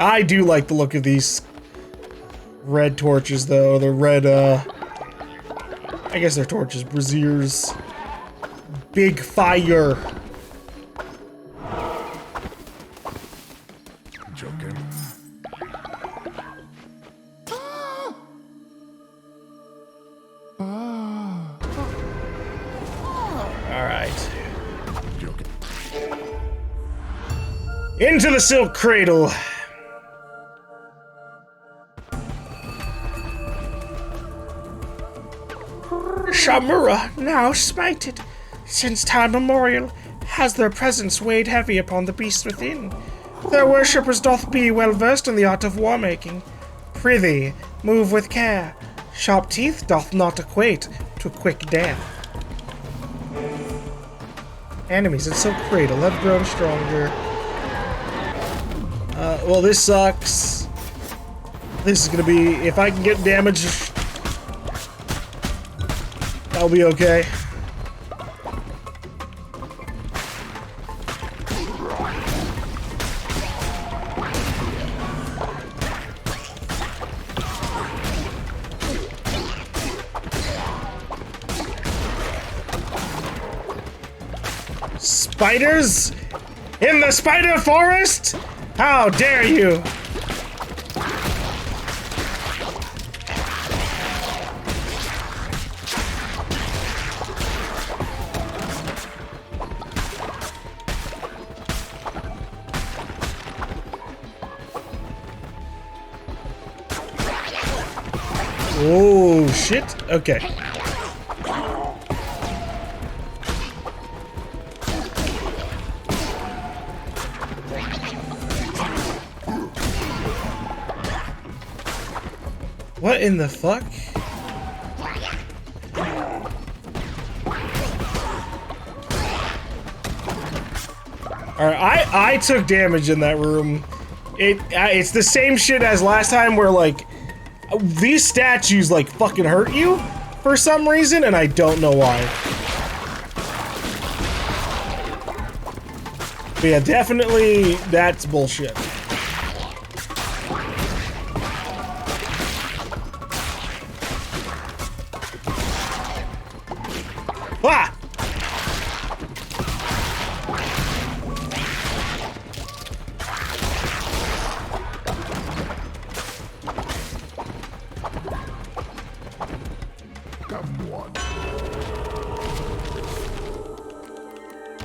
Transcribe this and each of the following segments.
I do like the look of these red torches, though. The red, I guess they're torches. Braziers. Big fire. Joking. Alright. Into the silk cradle. Shamura, now smited, since time immemorial, has their presence weighed heavy upon the beasts within. Their worshippers doth be well versed in the art of war-making. Prithee, move with care. Sharp teeth doth not equate to quick death. Enemies in Silk Cradle have grown stronger. Well, this sucks. This is gonna be, if I can get damage, that'll be okay. Spiders? In the spider forest? How dare you! Oh, shit. Okay. What in the fuck? Alright, I took damage in that room. It's the same shit as last time where, like, these statues, like, fucking hurt you for some reason, and I don't know why. But yeah, definitely, that's bullshit. Ah!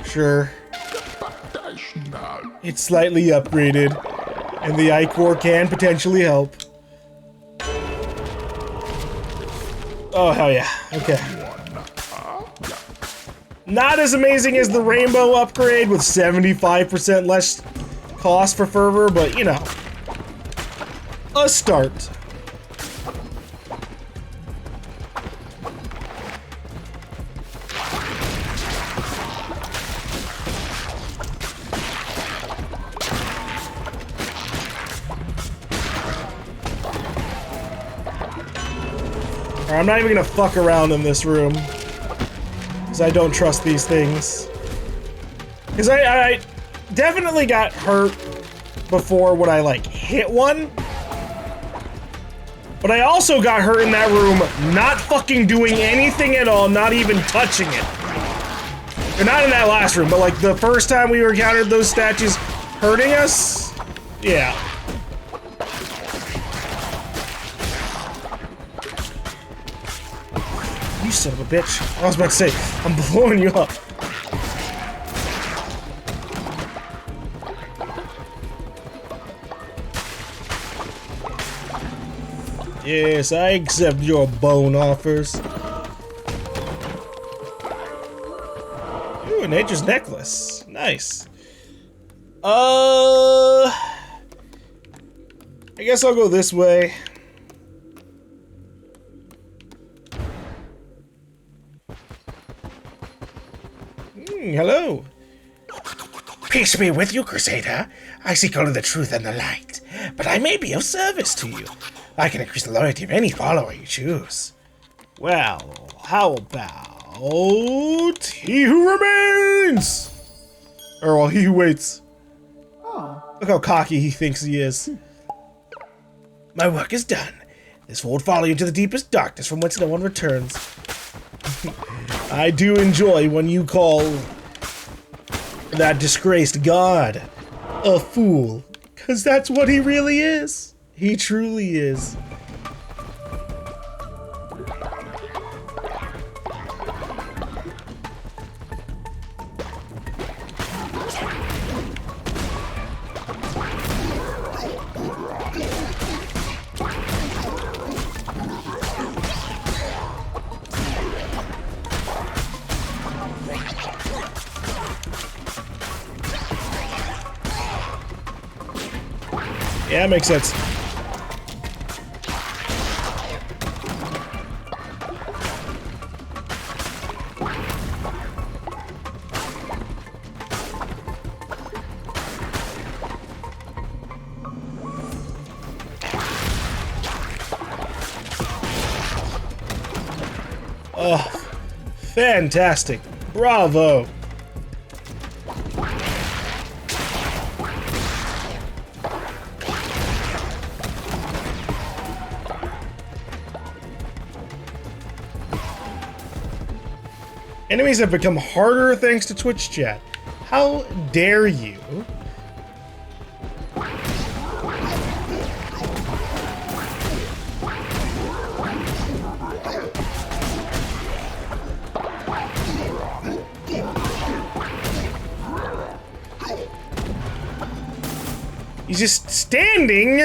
Sure. It's slightly upgraded, and the ichor can potentially help. Oh, hell yeah. Okay. Not as amazing as the rainbow upgrade with 75% less cost for fervor, but you know, a start. I'm not even gonna fuck around in this room. Because I don't trust these things. Because I definitely got hurt before when I, like, hit one. But I also got hurt in that room not fucking doing anything at all, not even touching it. Or not in that last room, but, like, the first time we encountered those statues hurting us? Yeah. You son of a bitch. I was about to say, I'm blowing you up. Yes, I accept your bone offers. Ooh, a nature's necklace. Nice. I guess I'll go this way. Hello. Peace be with you, Crusader. I seek only the truth and the light, but I may be of service to you. I can increase the loyalty of any follower you choose. Well, how about he who remains? Or well, he who waits. Oh. Look how cocky he thinks he is. My work is done. This will follow you to the deepest darkness from whence no one returns. I do enjoy when you call that disgraced god a fool, because that's what he really is. He truly is. Yeah, that makes sense. Oh, fantastic. Bravo. Enemies have become harder thanks to Twitch chat. How dare you? He's just standing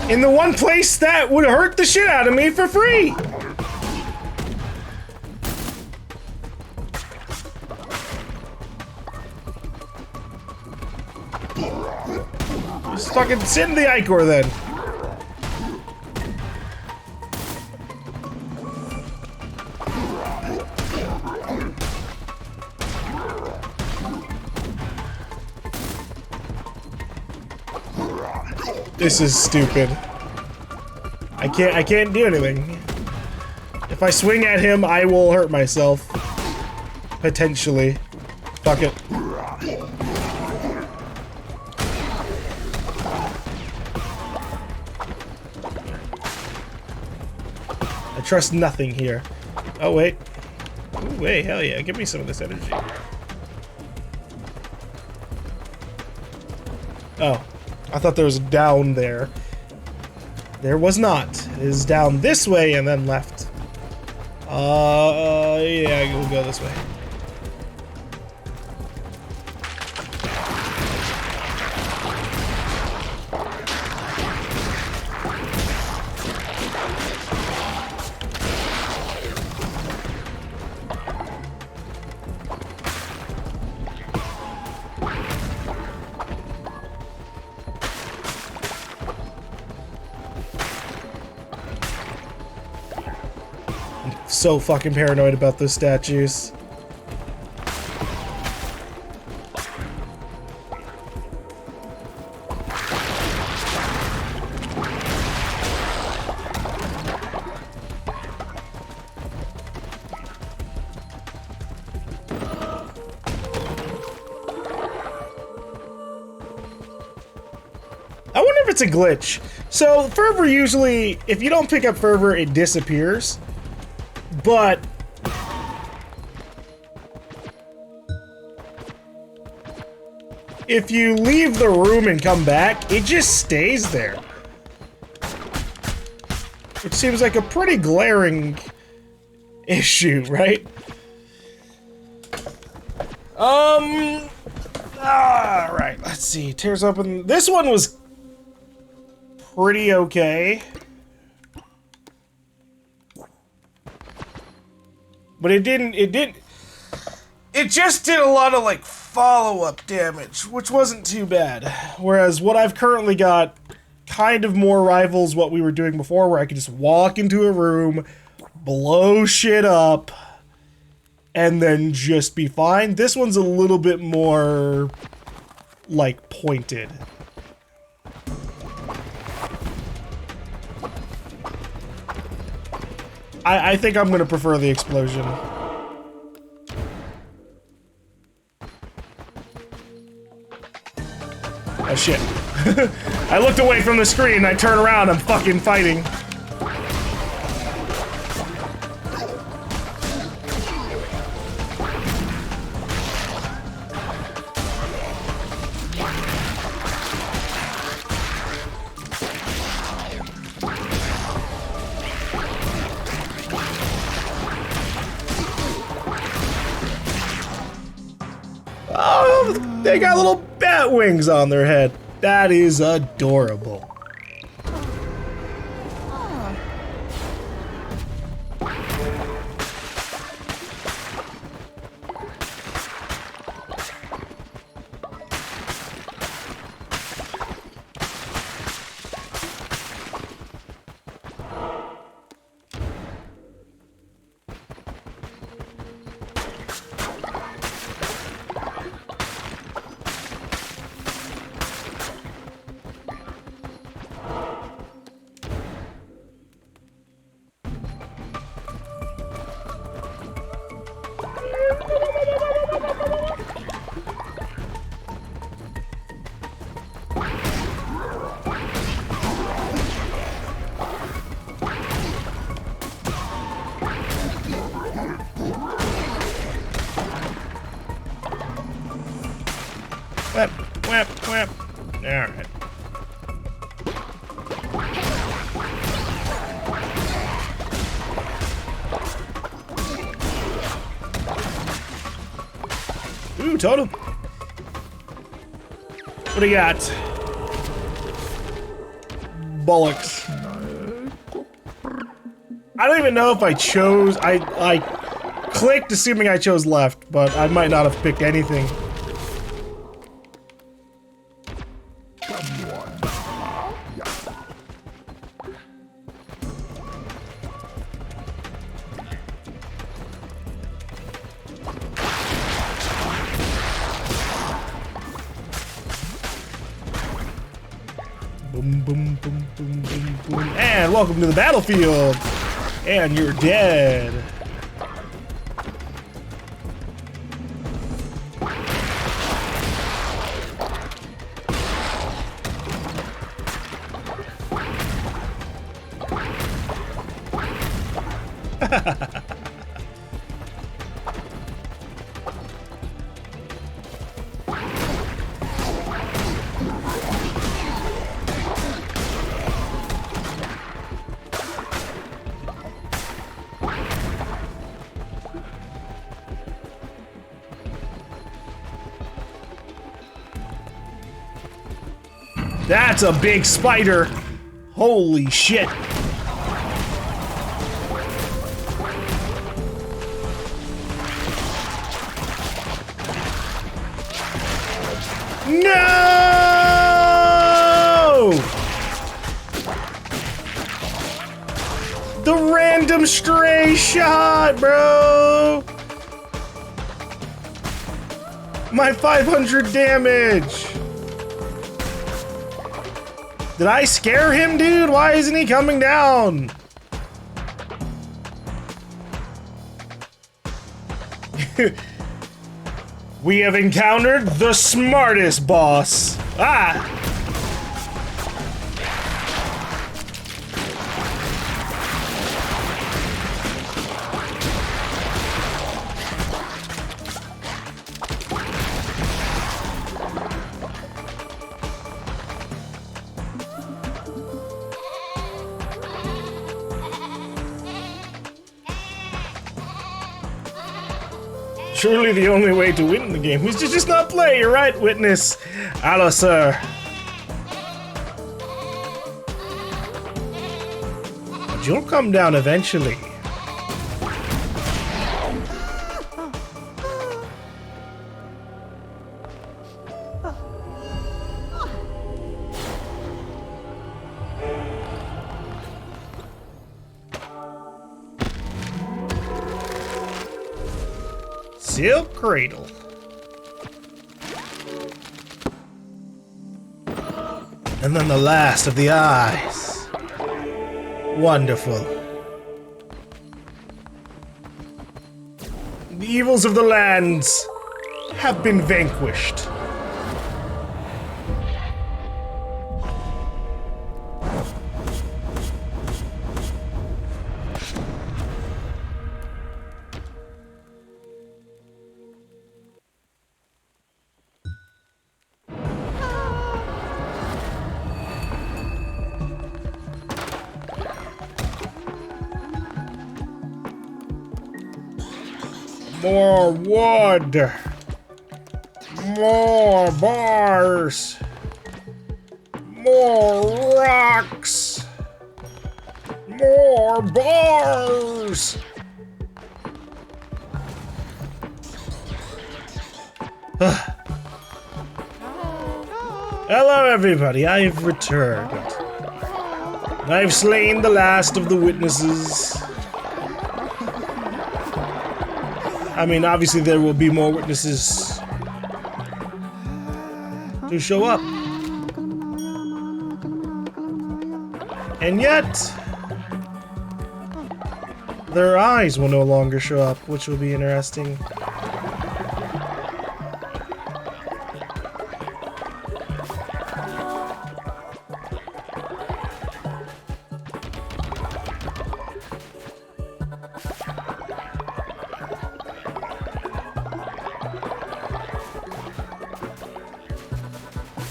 in the one place that would hurt the shit out of me for free. Just fucking sit in the ichor then. This is stupid. I can't do anything. If I swing at him, I will hurt myself. Potentially. Fuck it. I trust nothing here. Oh, wait. Ooh, wait, hell yeah. Give me some of this energy. Oh. I thought there was a down there. There was not. It is down this way and then left. Yeah, we'll go this way. So fucking paranoid about those statues. I wonder if it's a glitch. So fervor usually, if you don't pick up fervor, it disappears. But if you leave the room and come back, it just stays there. Which seems like a pretty glaring issue, right? Alright, let's see. Tears open. This one was pretty okay. But it just did a lot of, like, follow-up damage, which wasn't too bad. Whereas what I've currently got kind of more rivals what we were doing before, where I could just walk into a room, blow shit up, and then just be fine. This one's a little bit more, like, pointed. I think I'm gonna prefer the explosion. Oh shit. I looked away from the screen, I turn around, I'm fucking fighting. Oh, they got little bat wings on their head. That is adorable. Whip, whip, whip. Alright. Ooh, totem. What do you got? Bollocks. I don't even know if I chose. I clicked assuming I chose left, but I might not have picked anything. Boom, boom, boom, boom, boom, boom. And welcome to the battlefield. And you're dead. That's a big spider. Holy shit. No! The random stray shot, bro. My 500 damage. Did I scare him, dude? Why isn't he coming down? We have encountered the smartest boss. Ah! Surely the only way to win the game is to just not play, you're right, witness. Hello, sir. But you'll come down eventually. Silk cradle. And then the last of the eyes. Wonderful. The evils of the lands have been vanquished. More wood. More bars. More rocks. More bars. Hello, everybody. I have returned. I've slain the last of the witnesses. I mean, obviously there will be more witnesses to show up. And yet, their eyes will no longer show up, which will be interesting.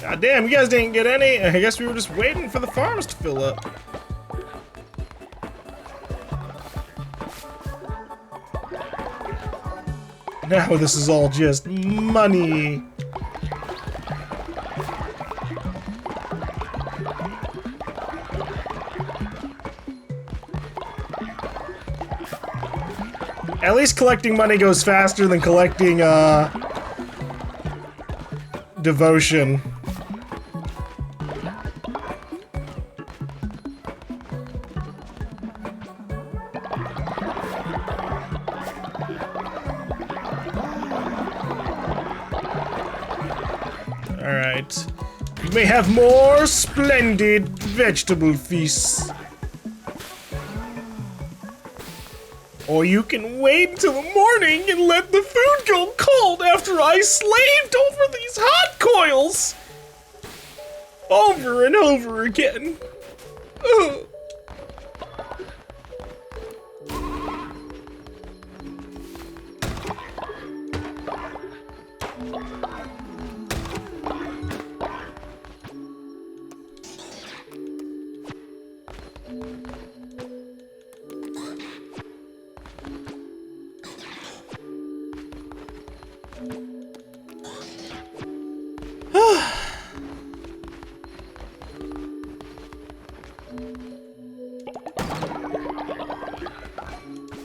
God damn, you guys didn't get any. I guess we were just waiting for the farms to fill up. Now this is all just money. At least collecting money goes faster than collecting, devotion. Alright. You may have more splendid vegetable feasts. Or you can wait until the morning and let the food go cold after I slaved over these hot coils! Over and over again. Ugh.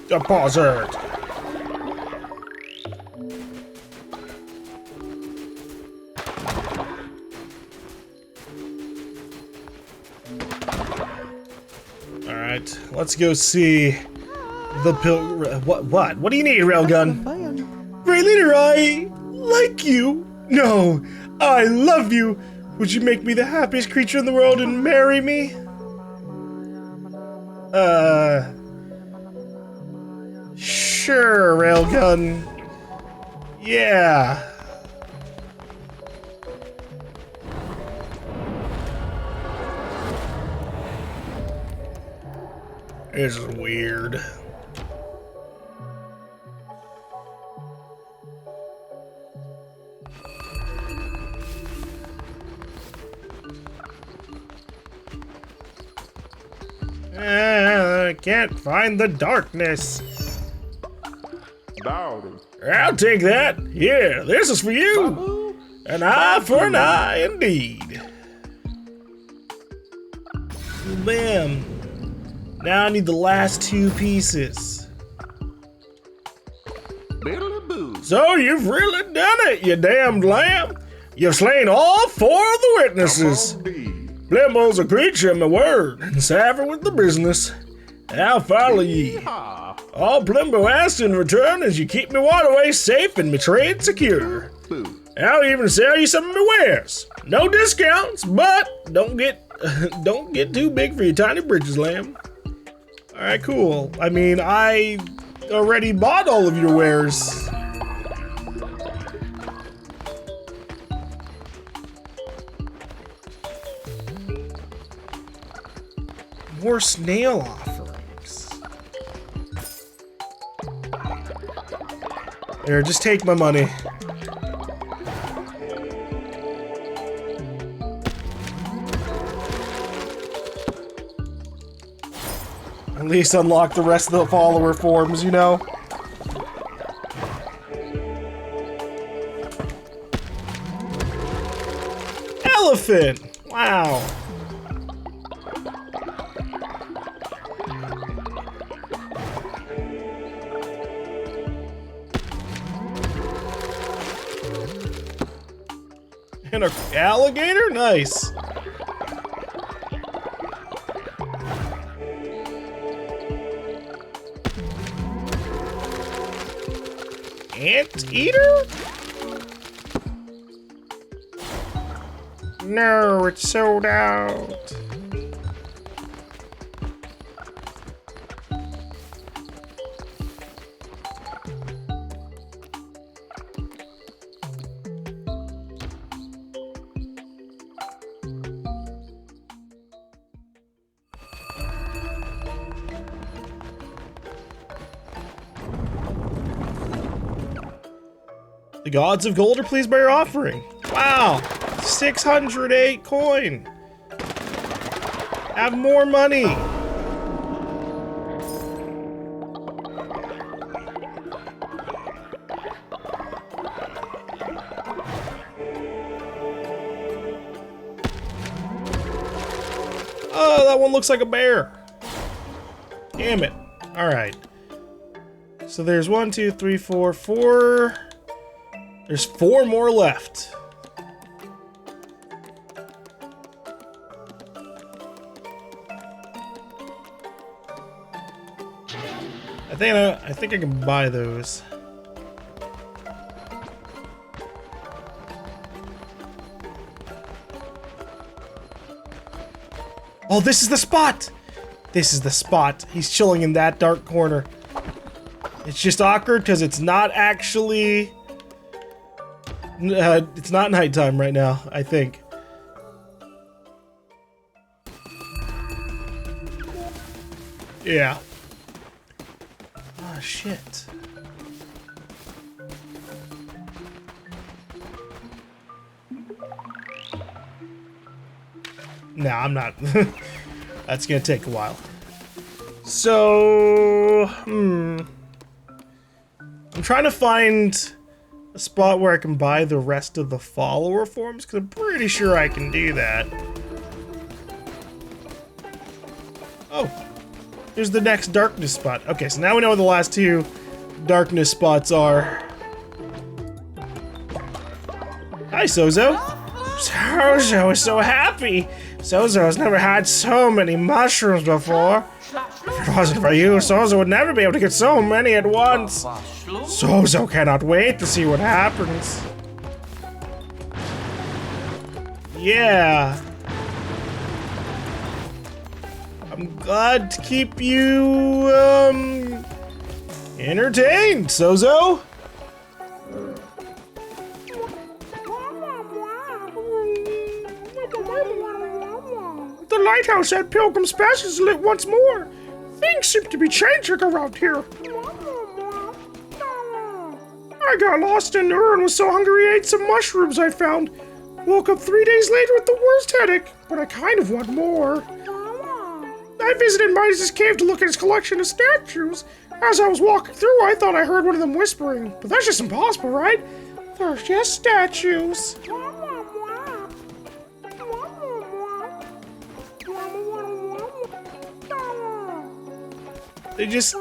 Deposit. All right, let's go see the What do you need, Railgun? Great leader, I like you. No, I love you. Would you make me the happiest creature in the world and marry me? Sure, Railgun. Yeah. This is weird. I can't find the darkness. I'll take that. Here, this is for you. An eye for an eye, indeed. Bam. Now I need the last two pieces. So you've really done it, you damned lamb. You've slain all four of the witnesses. Blimbo's a creature, my word, and savor with the business. I'll follow ye. All Blimbo asks in return is you keep me waterways safe and me trade secure. I'll even sell you some of my wares. No discounts, but don't get too big for your tiny britches, lamb. All right, cool. I mean, I already bought all of your wares. More snail offerings. Here, just take my money. At least unlock the rest of the follower forms, you know? elephant! Wow. And an alligator? Nice. Anteater? No, it's sold out. The gods of gold are pleased by your offering. Wow, 608 coin. Have more money. Oh, that one looks like a bear. Damn it. All right. So there's 1, 2, 3, 4, 4. There's 4 more left. I think I can buy those. Oh, this is the spot! This is the spot. He's chilling in that dark corner. It's just awkward because it's not actually... it's not nighttime right now, I think. Yeah. Oh, shit. Nah, I'm not. That's gonna take a while. So, I'm trying to find a spot where I can buy the rest of the follower forms, because I'm pretty sure I can do that. Oh, there's the next darkness spot. Okay, so now we know where the last 2 darkness spots are. Hi, Sozo. Sozo is so happy. Sozo has never had so many mushrooms before. If it wasn't for you, Sozo would never be able to get so many at once. Sozo cannot wait to see what happens. Yeah. I'm glad to keep you, entertained, Sozo. The lighthouse at Pilgrim's Pass is lit once more. Things seem to be changing around here. I got lost in Ur and was so hungry I ate some mushrooms I found. Woke up 3 days later with the worst headache, but I kind of want more. I visited Midas's cave to look at his collection of statues. As I was walking through, I thought I heard one of them whispering, but that's just impossible, right? They're just statues. They just...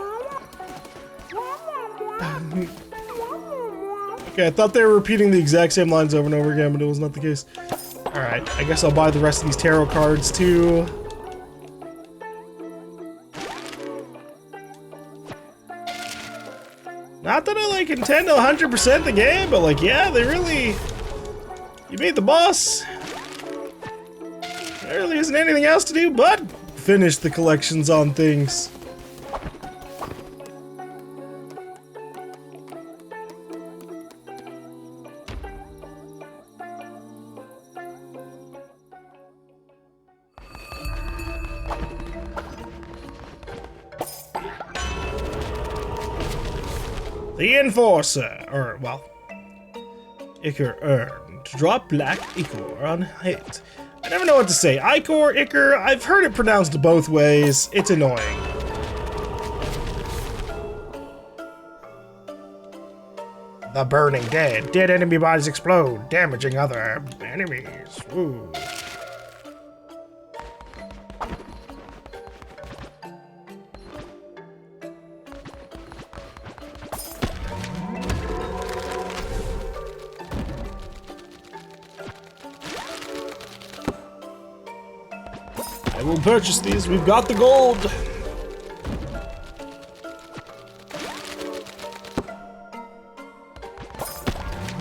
Okay, I thought they were repeating the exact same lines over and over again, but it was not the case. Alright, I guess I'll buy the rest of these tarot cards, too. Not that I, like, intend to 100% the game, but, like, yeah, they really... You beat the boss. There really isn't anything else to do but finish the collections on things. The Enforcer, or, well, Ichor earned. Drop black Ichor on hit. I never know what to say. Ichor, Ichor, I've heard it pronounced both ways. It's annoying. The burning dead. Dead enemy bodies explode, damaging other enemies. Ooh. I will purchase these. We've got the gold.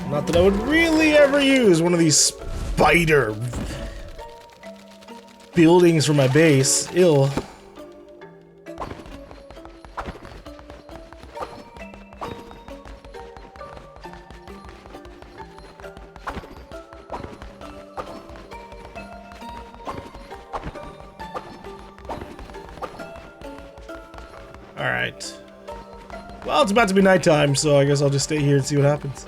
Not that I would really ever use one of these spider buildings for my base. Ew. Alright. Well, it's about to be nighttime, so I guess I'll just stay here and see what happens.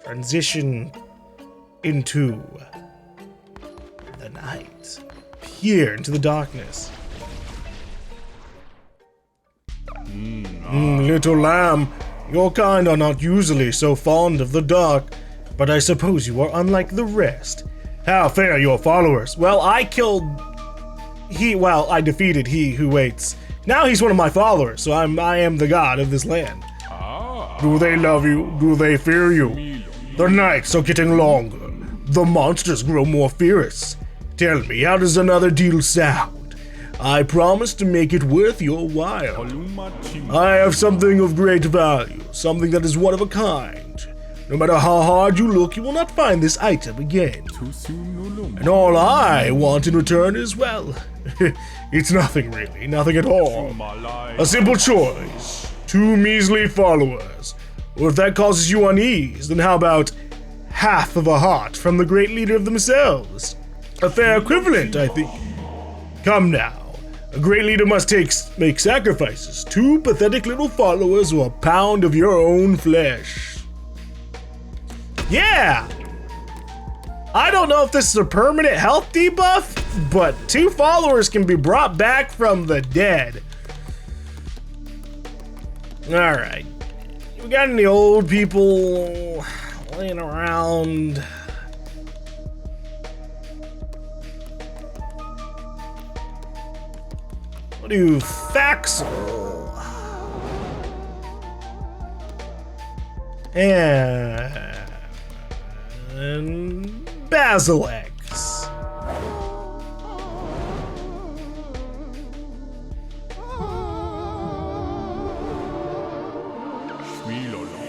Transition into the night. Peer into the darkness. Little lamb, your kind are not usually so fond of the dark, but I suppose you are unlike the rest. How fare your followers? Well, I defeated he who waits. Now he's one of my followers, so I am the god of this land. Do they love you? Do they fear you? The nights are getting longer. The monsters grow more fierce. Tell me, how does another deal sound? I promise to make it worth your while. I have something of great value, something that is one of a kind. No matter how hard you look, you will not find this item again. And all I want in return is, well, it's nothing really, nothing at all. A simple choice. 2 measly followers. Or if that causes you unease, then how about half of a heart from the great leader of themselves? A fair equivalent, I think. Come now. A great leader must make sacrifices. 2 pathetic little followers or a pound of your own flesh. Yeah! I don't know if this is a permanent health debuff, but 2 followers can be brought back from the dead. Alright. We got any old people laying around? What do Faxel and Basilex?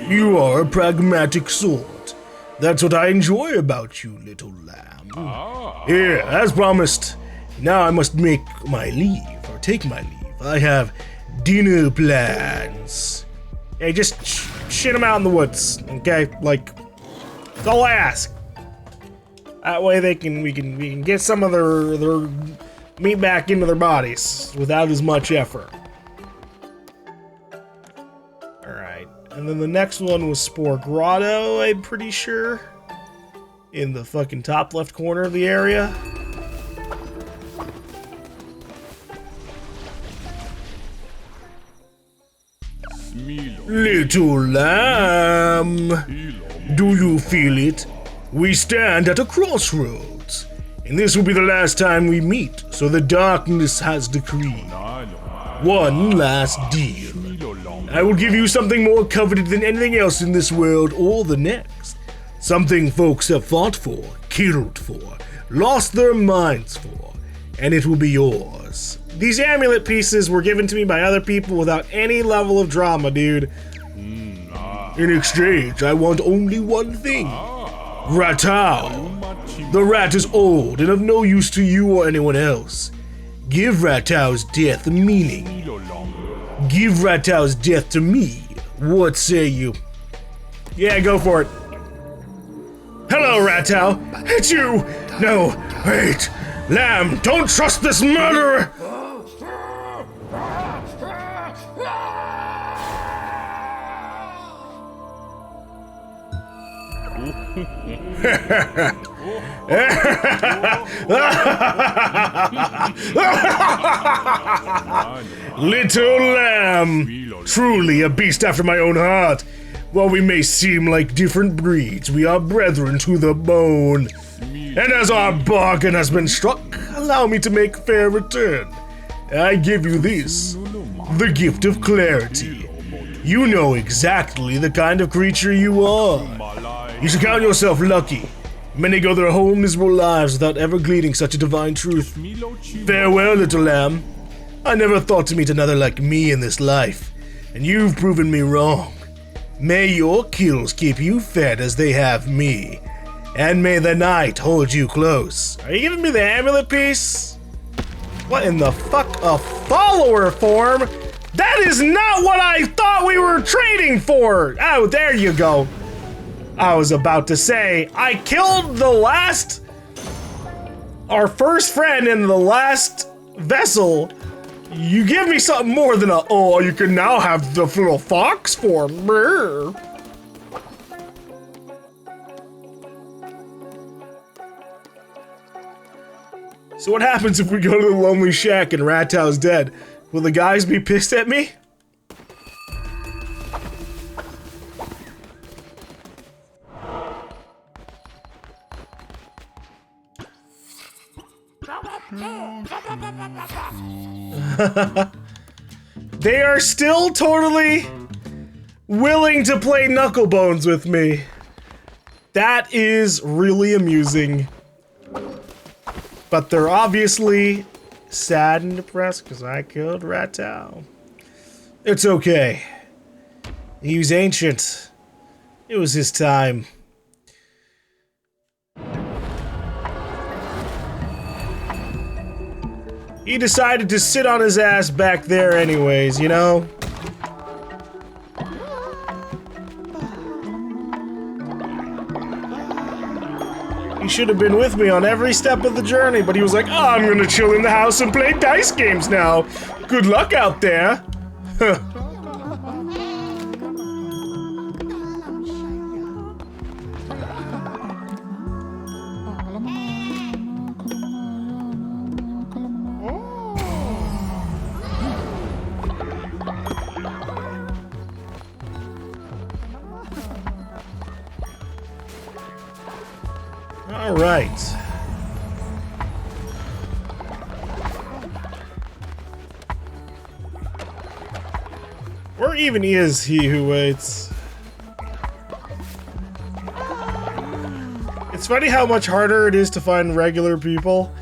You are a pragmatic sort. That's what I enjoy about you, little lamb. Here, as promised, now I must make my leave, or take my leave. I have dinner plans. Hey, just shit them out in the woods, okay? Like, that's all I ask. That way we can get some of their meat back into their bodies without as much effort. And then the next one was Spore Grotto, I'm pretty sure. In the fucking top left corner of the area. Little lamb, do you feel it? We stand at a crossroads, and this will be the last time we meet, so the darkness has decreed. One last deal. I will give you something more coveted than anything else in this world or the next. Something folks have fought for, killed for, lost their minds for, and it will be yours. These amulet pieces were given to me by other people without any level of drama, dude. In exchange, I want only one thing. Ratau. The rat is old and of no use to you or anyone else. Give Ratau's death meaning. Give Ratau's death to me. What say you? Yeah, go for it. Hello, Ratau. It's you. No, wait. Lamb, don't trust this murderer. Little lamb, Truly a beast after my own heart. While we may seem like different breeds, we are brethren to the bone. And as our bargain has been struck, allow me to make fair return. I give you this, the gift of clarity. You know exactly the kind of creature you are. You should count yourself lucky. Many go their whole miserable lives without ever gleaning such a divine truth. Farewell, little lamb. I never thought to meet another like me in this life, and you've proven me wrong. May your kills keep you fed as they have me, and may the night hold you close. Are you giving me the amulet piece? What in the fuck? A follower form? That is not what I thought we were trading for! Oh, there you go. I was about to say, I killed our first friend in the last vessel. You give me something more than oh, you can now have the little fox form. Brr. So what happens if we go to the lonely shack and Ratow's dead? Will the guys be pissed at me? They are still totally willing to play knucklebones with me. That is really amusing. But they're obviously sad and depressed because I killed Ratow. It's okay. He was ancient. It was his time. He decided to sit on his ass back there anyways, you know? He should have been with me on every step of the journey, but he was like, oh, I'm gonna chill in the house and play dice games now. Good luck out there. Huh. All right. Where even is he who waits? It's funny how much harder it is to find regular people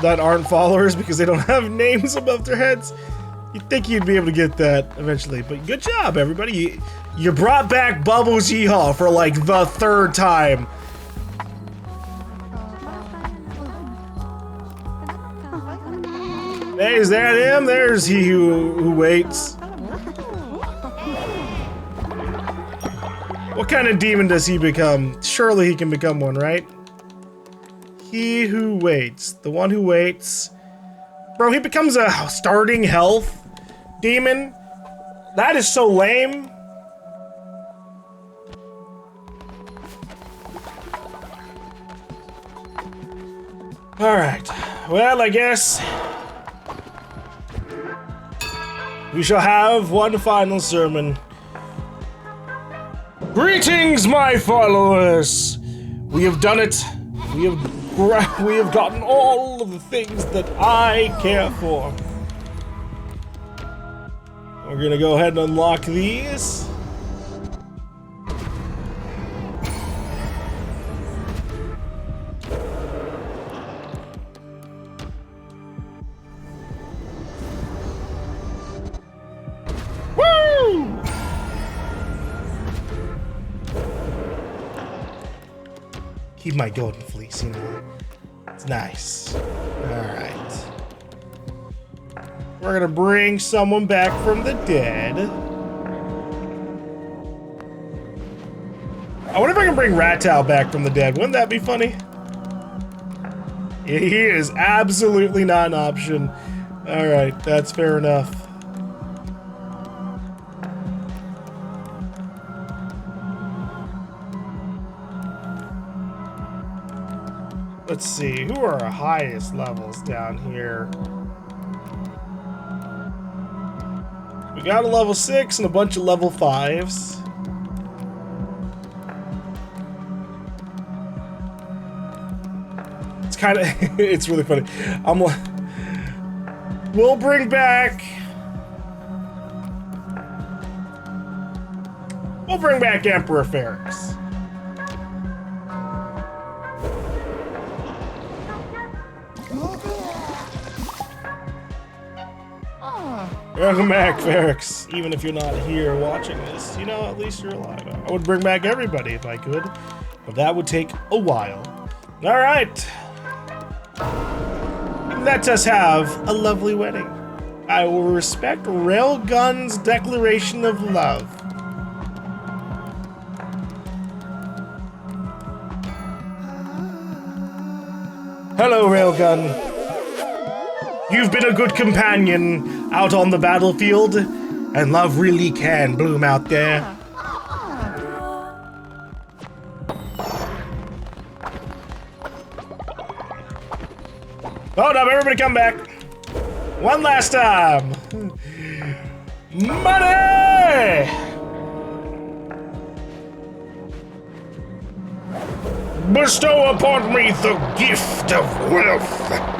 that aren't followers because they don't have names above their heads. You'd think you'd be able to get that eventually, but good job, everybody. You brought back Bubbles Yeehaw for like the 3rd time. Hey, is that him? There's he who waits. What kind of demon does he become? Surely he can become one, right? He who waits. The one who waits. Bro, he becomes a starting health demon? That is so lame. Alright. Well, I guess we shall have one final sermon. Greetings, my followers! We have done it. We have gotten all of the things that I care for. We're gonna go ahead and unlock these. Keep my golden fleece, you know. It's nice. Alright. We're gonna bring someone back from the dead. I wonder if I can bring Ratow back from the dead. Wouldn't that be funny? He is absolutely not an option. Alright, that's fair enough. Let's see, who are our highest levels down here? We got a level 6 and a bunch of level 5s. It's kind of, it's really funny. I'm like, we'll bring back Emperor Ferrix. Welcome back, Ferrix. Even if you're not here watching this, you know, at least you're alive. I would bring back everybody if I could, but that would take a while. All right. Let us have a lovely wedding. I will respect Railgun's declaration of love. Hello, Railgun. You've been a good companion out on the battlefield, and love really can bloom out there. Hold up, everybody come back. One last time. Money! Bestow upon me the gift of wealth.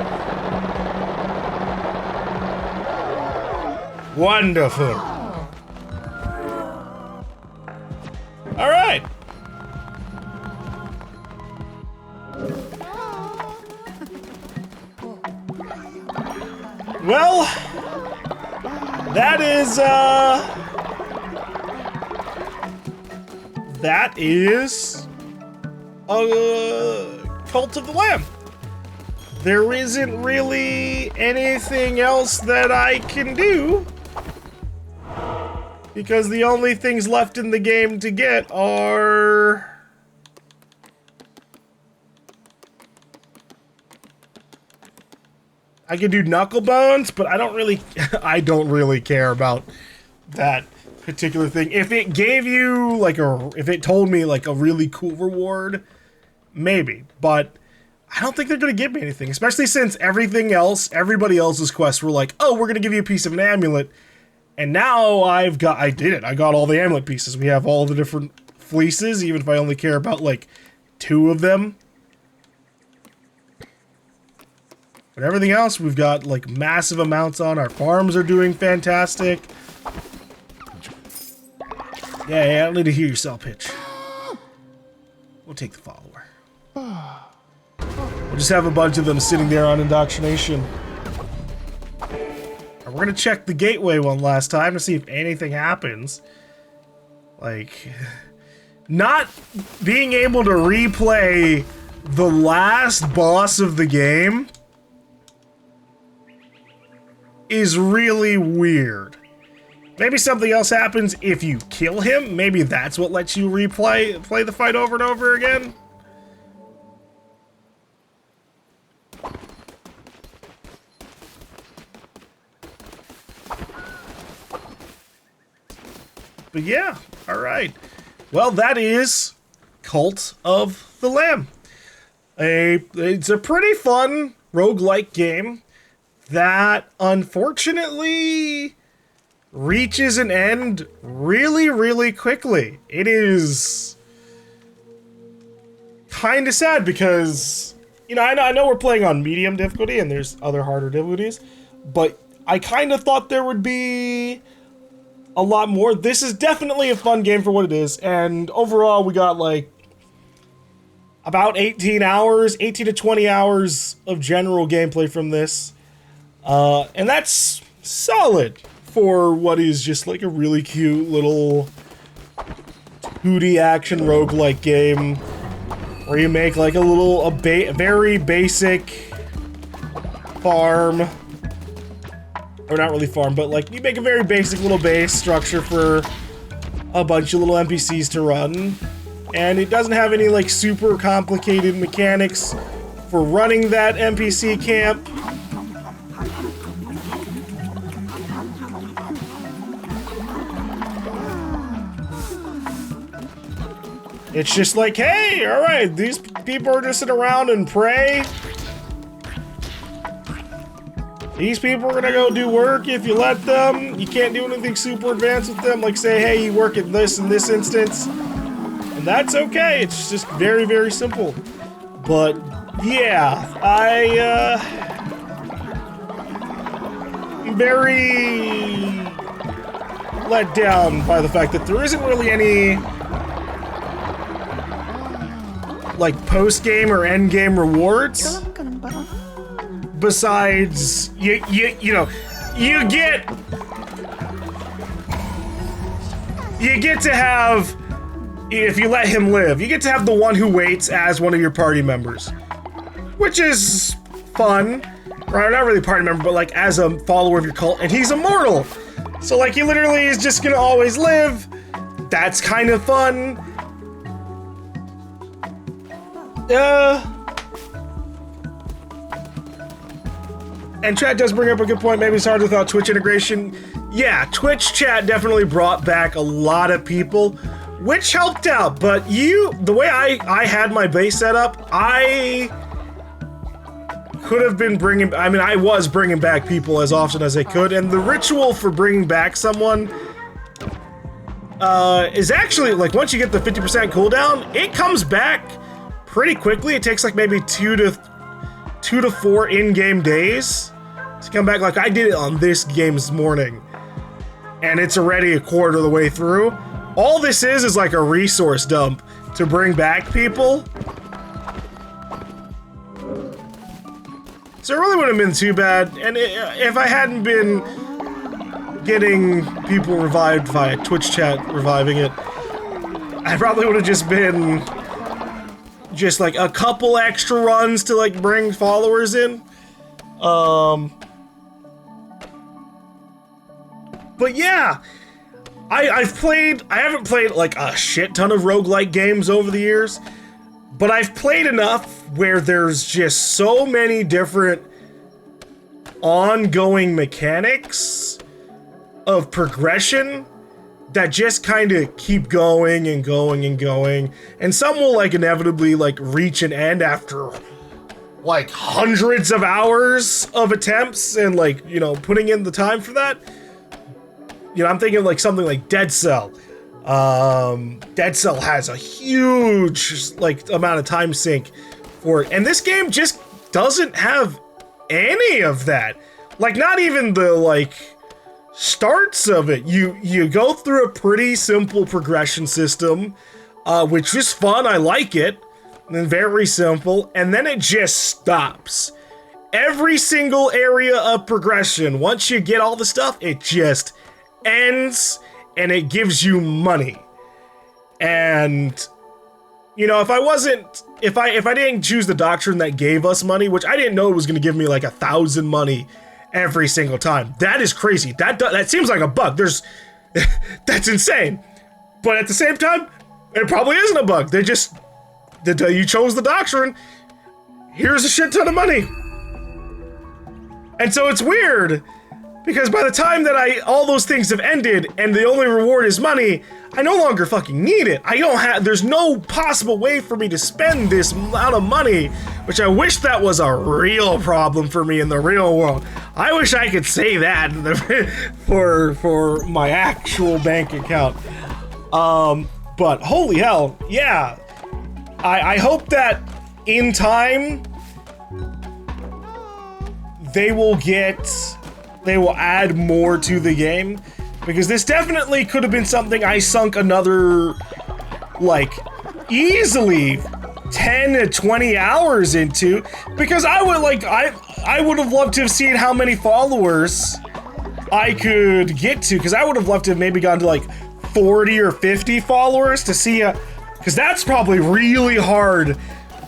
Wonderful. All right. Well, that is Cult of the Lamb. There isn't really anything else that I can do, because the only things left in the game to get are I could do knuckle bones, but I don't really care about that particular thing. If it gave you like if it told me like a really cool reward, maybe, but I don't think they're gonna give me anything, especially since everybody else's quests were like, oh, we're gonna give you a piece of an amulet, and now I got all the amulet pieces. We have all the different fleeces, even if I only care about like 2 of them. But everything else, we've got like massive amounts on. Our farms are doing fantastic. Yeah, I don't need to hear your cell pitch. We'll take the follower. We'll just have a bunch of them sitting there on indoctrination. And we're gonna check the gateway one last time to see if anything happens. Like, not being able to replay the last boss of the game is really weird. Maybe something else happens if you kill him. Maybe that's what lets you play the fight over and over again. But yeah, alright. Well, that is Cult of the Lamb. It's a pretty fun roguelike game that unfortunately reaches an end really, really quickly. It is kind of sad because, you know, I know we're playing on medium difficulty and there's other harder difficulties, but I kind of thought there would be a lot more. This is definitely a fun game for what it is, and overall we got like about 18 to 20 hours of general gameplay from this. And that's solid for what is just like a really cute little 2D action roguelike game where you make like a very basic farm. Or not really farm, but like you make a very basic little base structure for a bunch of little NPCs to run. And it doesn't have any like super complicated mechanics for running that NPC camp. It's just like, hey, alright, these people are just sitting around and pray. These people are gonna go do work if you let them. You can't do anything super advanced with them, like say, hey, you work at this in this instance. And that's okay, it's just very, very simple. But, yeah, I'm very let down by the fact that there isn't really any like post-game or end-game rewards. Besides, you know, you get to have, if you let him live, you get to have the one who waits as one of your party members, which is fun. Right, not really a party member, but like as a follower of your cult, and he's immortal. So like he literally is just gonna always live. That's kind of fun. And chat does bring up a good point. Maybe it's hard without Twitch integration. Yeah, Twitch chat definitely brought back a lot of people, which helped out. But the way I had my base set up, I could have been I was bringing back people as often as I could, and the ritual for bringing back someone is actually, like, once you get the 50% cooldown, it comes back pretty quickly. It takes like maybe 2 to 4 in-game days to come back. Like I did it on this game's morning, and it's already a quarter of the way through. All this is like a resource dump to bring back people. So it really wouldn't have been too bad, and if I hadn't been getting people revived via Twitch chat reviving it, I probably would have just been like a couple extra runs to like bring followers in. But yeah, I haven't played like a shit ton of roguelike games over the years, but I've played enough where there's just so many different ongoing mechanics of progression that just kind of keep going and going and going, and some will like inevitably like reach an end after like hundreds of hours of attempts and like, you know, putting in the time for that. You know, I'm thinking like something like Dead Cell. Dead Cell has a huge like amount of time sink for it, and this game just doesn't have any of that. Like not even the like starts of it. You go through a pretty simple progression system, which is fun. I like it, and very simple, and then it just stops. Every single area of progression, once you get all the stuff, it just ends, and it gives you money. And you know, if I didn't choose the doctrine that gave us money, which I didn't know it was going to give me like 1,000 money every single time. That is crazy. That seems like a bug. That's insane. But at the same time, it probably isn't a bug. You chose the doctrine. Here's a shit ton of money. And so it's weird, because by the time that all those things have ended and the only reward is money, I no longer fucking need it. There's no possible way for me to spend this amount of money, which I wish that was a real problem for me in the real world. I wish I could say that for my actual bank account. But holy hell, yeah. I hope that in time they will add more to the game, because this definitely could have been something I sunk another, like, easily 10 to 20 hours into, because I would have loved to have seen how many followers I could get to, because I would have loved to have maybe gone to like 40 or 50 followers to see because that's probably really hard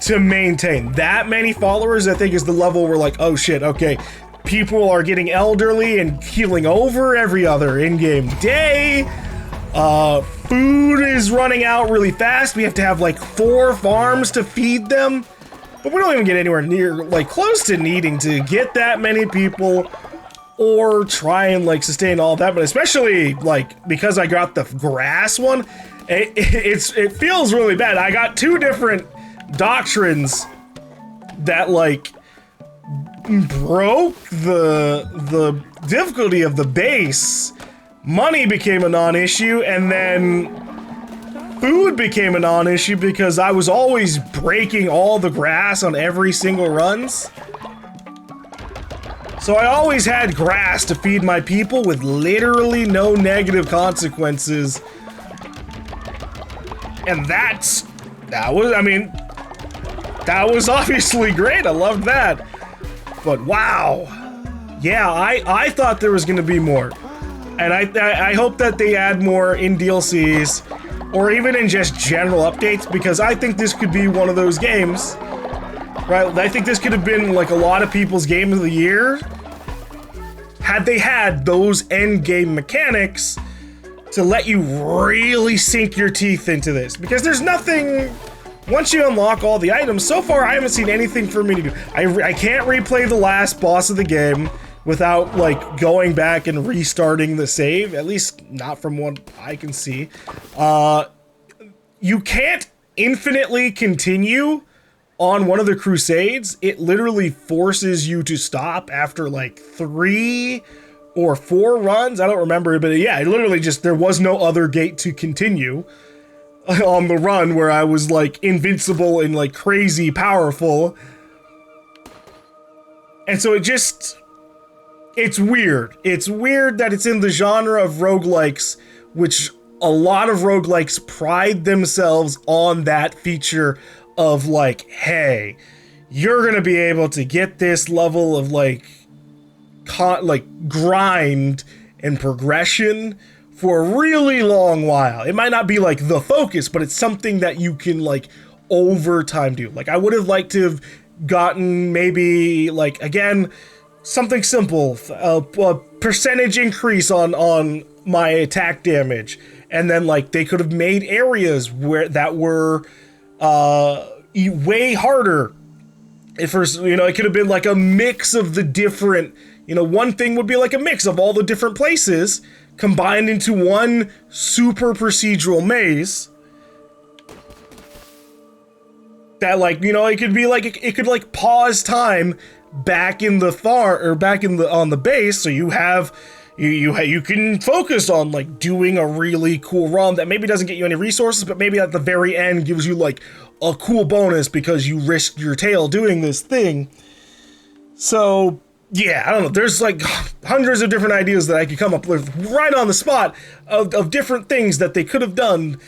to maintain. That many followers, I think, is the level where like, oh shit, okay, people are getting elderly and keeling over every other in-game day. Food is running out really fast. We have to have like 4 farms to feed them. But we don't even get anywhere near, like, close to needing to get that many people or try and like sustain all of that. But especially like because I got the grass one, it feels really bad. I got 2 different doctrines that like broke the difficulty of the base, money became a non-issue, and then food became a non-issue because I was always breaking all the grass on every single runs. So I always had grass to feed my people with literally no negative consequences. And that was obviously great. I loved that. But wow. Yeah, I thought there was gonna be more. And I hope that they add more in DLCs or even in just general updates, because I think this could be one of those games, right? I think this could have been like a lot of people's game of the year had they had those end game mechanics to let you really sink your teeth into this. Because there's nothing, once you unlock all the items, so far I haven't seen anything for me to do. I can't replay the last boss of the game without like going back and restarting the save, at least not from what I can see. You can't infinitely continue on one of the crusades. It literally forces you to stop after like 3 or 4 runs. I don't remember, but yeah, it literally just, there was no other gate to continue on the run where I was like invincible and like crazy powerful. And so it's weird. It's weird that it's in the genre of roguelikes, which a lot of roguelikes pride themselves on that feature of like, hey, you're gonna be able to get this level of like grind and progression for a really long while. It might not be like the focus, but it's something that you can like over time do. Like I would have liked to have gotten maybe like, again, something simple, a percentage increase on my attack damage, and then like they could have made areas where that were way harder. At first, you know, it could have been like a mix of the different, you know, one thing would be like a mix of all the different places combined into one super procedural maze. That like, you know, it could be like, it could like pause time back in the on the base, so you have you can focus on like doing a really cool run that maybe doesn't get you any resources, but maybe at the very end gives you like a cool bonus because you risked your tail doing this thing. So yeah, I don't know, there's like hundreds of different ideas that I could come up with right on the spot of different things that they could have done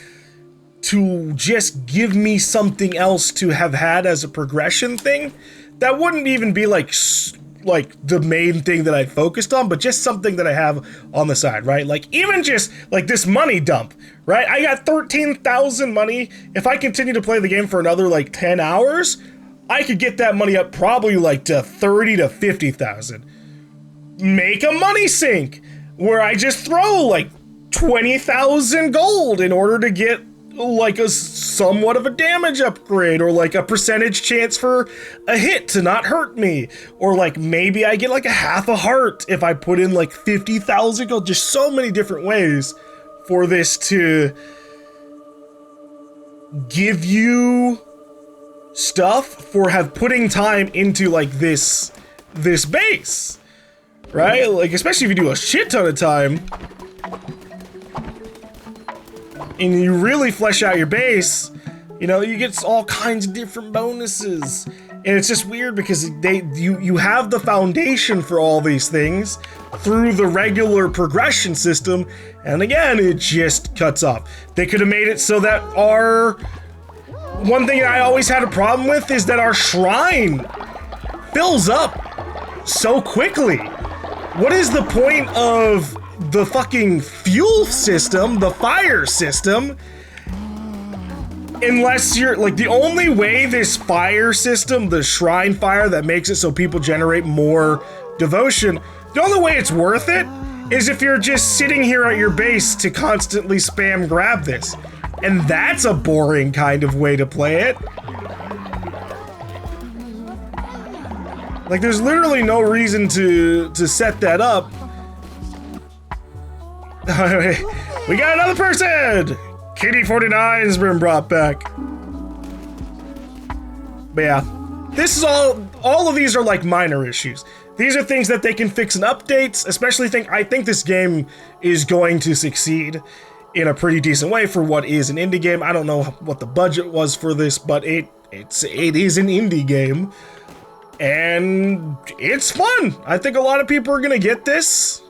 to just give me something else to have had as a progression thing that wouldn't even be like the main thing that I focused on, but just something that I have on the side, right? Like even just like this money dump, right? I got 13,000 money. If I continue to play the game for another like 10 hours, I could get that money up probably like to 30 to 50,000. Make a money sink where I just throw like 20,000 gold in order to get like a somewhat of a damage upgrade, or like a percentage chance for a hit to not hurt me, or like maybe I get like a half a heart if I put in like 50,000 gold. Just so many different ways for this to give you stuff for putting time into like this base, right? Like especially if you do a shit ton of time and you really flesh out your base, you know, you get all kinds of different bonuses. And it's just weird because you have the foundation for all these things through the regular progression system, and again, it just cuts off. They could have made it so that one thing I always had a problem with is that our shrine fills up so quickly. What is the point of the fucking fuel system, the fire system, unless you're like, the only way this fire system, the shrine fire that makes it so people generate more devotion, the only way it's worth it is if you're just sitting here at your base to constantly spam grab this. And that's a boring kind of way to play it. Like there's literally no reason to set that up. We got another person! Kitty 49's been brought back. But yeah, this is all of these are like minor issues. These are things that they can fix in updates, especially I think this game is going to succeed in a pretty decent way for what is an indie game. I don't know what the budget was for this, but it is an indie game. And it's fun. I think a lot of people are gonna get this.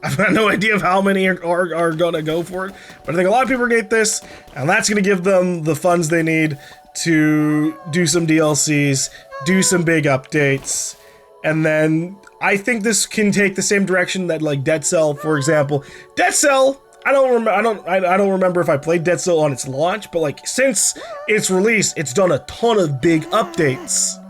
I've got no idea of how many are gonna go for it, but I think a lot of people are gonna get this, and that's gonna give them the funds they need to do some DLCs, do some big updates, and then I think this can take the same direction that like Dead Cell, for example. Dead Cell, I don't remember if I played Dead Cell on its launch, but like since its release, it's done a ton of big updates.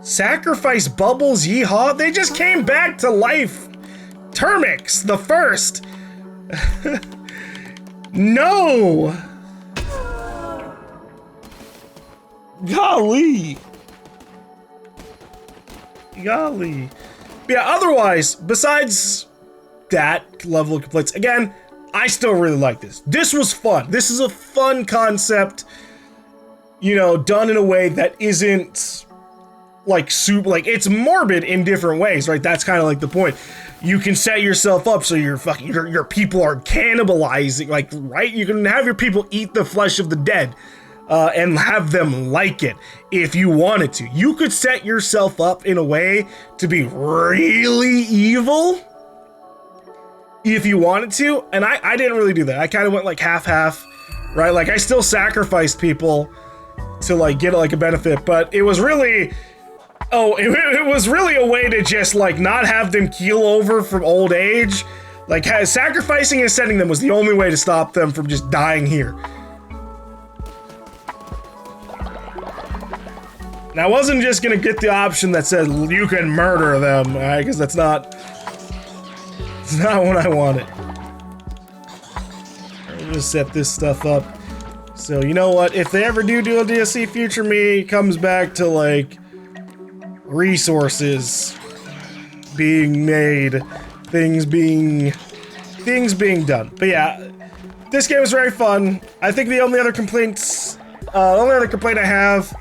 Sacrifice Bubbles, yeehaw! They just came back to life! Termix, the first! No! Golly! Golly. But yeah, otherwise, besides that level of complaints, again, I still really like this. This was fun. This is a fun concept, you know, done in a way that isn't like super, like it's morbid in different ways, right? That's kind of like the point. You can set yourself up so your people are cannibalizing, like, right? You can have your people eat the flesh of the dead and have them like it if you wanted to. You could set yourself up in a way to be really evil if you wanted to, and I didn't really do that. I kind of went like half-half, right? Like I still sacrificed people to like get like a benefit, but it was really, it was really a way to just like not have them keel over from old age. Like sacrificing and setting them was the only way to stop them from just dying here. Now I wasn't just gonna get the option that said you can murder them, because that's not what I wanted. I'll just set this stuff up. So you know what? If they ever do a DLC, future me comes back to like resources being made, things being done. But yeah, this game is very fun. I think the only other complaint I have,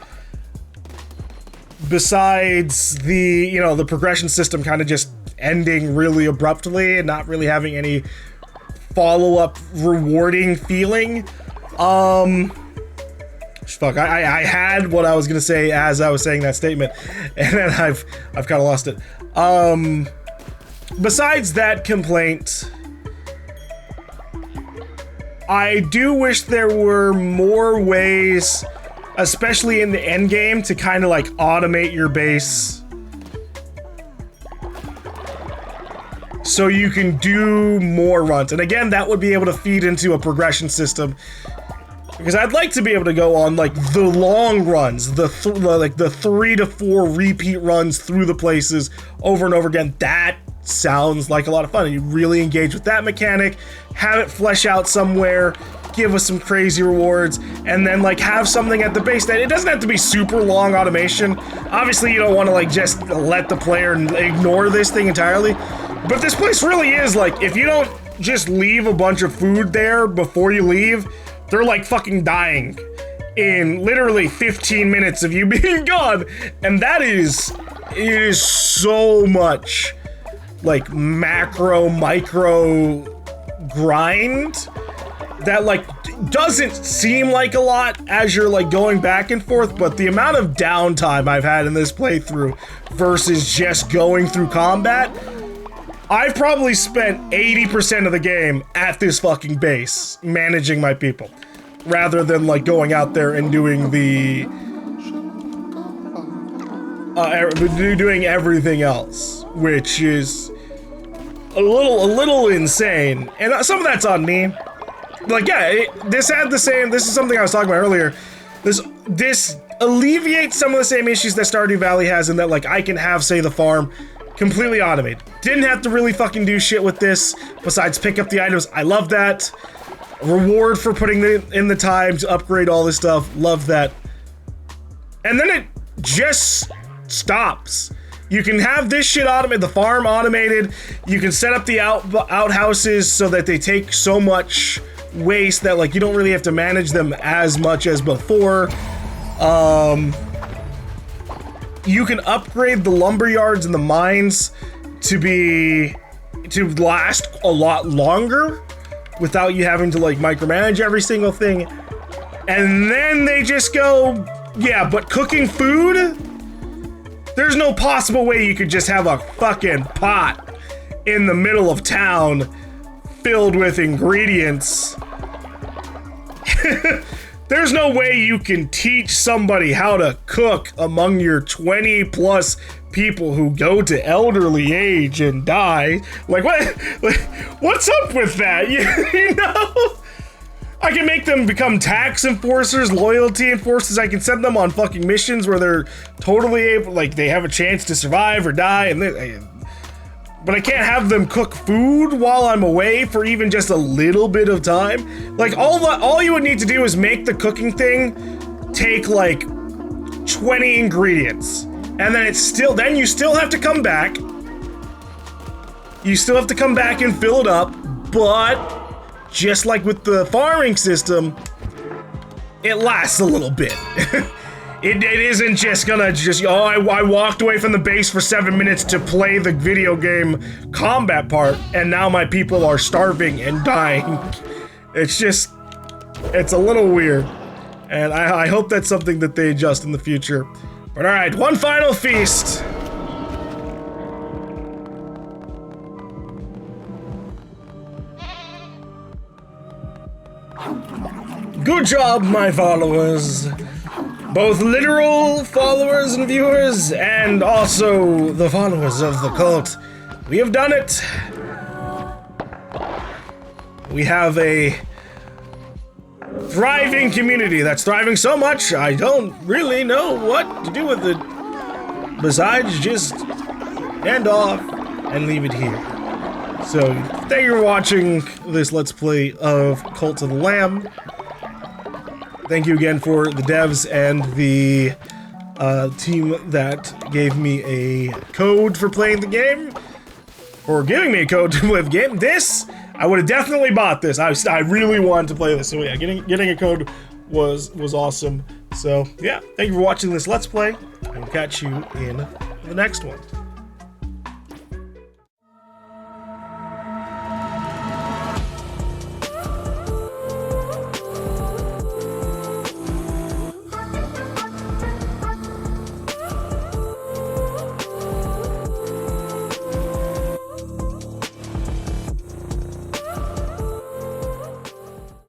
besides the, you know, the progression system kind of just ending really abruptly and not really having any follow-up rewarding feeling. Fuck, I had what I was gonna say as I was saying that statement, and then I've kind of lost it. Besides that complaint, I do wish there were more ways, especially in the end game, to kind of like automate your base so you can do more runs. And again, that would be able to feed into a progression system, because I'd like to be able to go on like the long runs, the 3 to 4 repeat runs through the places over and over again. That sounds like a lot of fun, and you really engage with that mechanic, have it flesh out somewhere, give us some crazy rewards, and then like have something at the base that it doesn't have to be super long automation. Obviously you don't want to like just let the player ignore this thing entirely, but this place really is like, if you don't just leave a bunch of food there before you leave, they're like fucking dying in literally 15 minutes of you being gone. And it is so much like macro, micro grind that like doesn't seem like a lot as you're like going back and forth, but the amount of downtime I've had in this playthrough versus just going through combat, I've probably spent 80% of the game at this fucking base managing my people, rather than like going out there and doing the doing everything else, which is a little insane. And some of that's on me. Like, yeah, this is something I was talking about earlier. This alleviates some of the same issues that Stardew Valley has, in that like I can have, say, the farm completely automated. Didn't have to really fucking do shit with this besides pick up the items. I love that. Reward for putting in the time to upgrade all this stuff. Love that. And then it just stops. You can have this shit automated, the farm automated. You can set up the outhouses so that they take so much waste that like you don't really have to manage them as much as before. You can upgrade the lumber yards and the mines to last a lot longer without you having to like micromanage every single thing. And then they just go, yeah, but cooking food? There's no possible way you could just have a fucking pot in the middle of town filled with ingredients. There's no way you can teach somebody how to cook among your 20 plus people who go to elderly age and die. Like, what's up with that? You know? I can make them become tax enforcers, loyalty enforcers. I can send them on fucking missions where they're totally able, like, they have a chance to survive or die, and but I can't have them cook food while I'm away for even just a little bit of time. Like, all you would need to do is make the cooking thing take like 20 ingredients, and then then you still have to come back. You still have to come back and fill it up, but just like with the farming system, it lasts a little bit. It isn't just gonna I walked away from the base for 7 minutes to play the video game combat part, and now my people are starving and dying. It's a little weird. And I hope that's something that they adjust in the future. But alright, one final feast. Good job, my followers. Both literal followers and viewers, and also the followers of the cult. We have done it. We have a thriving community that's thriving so much, I don't really know what to do with it. Besides just end off and leave it here. So, thank you for watching this Let's Play of Cult of the Lamb. Thank you again for the devs and the team that gave me a code for playing the game, or giving me a code to play the game. This, I would have definitely bought this. I really wanted to play this, so yeah, getting a code was awesome. So yeah, thank you for watching this Let's Play, and we'll catch you in the next one.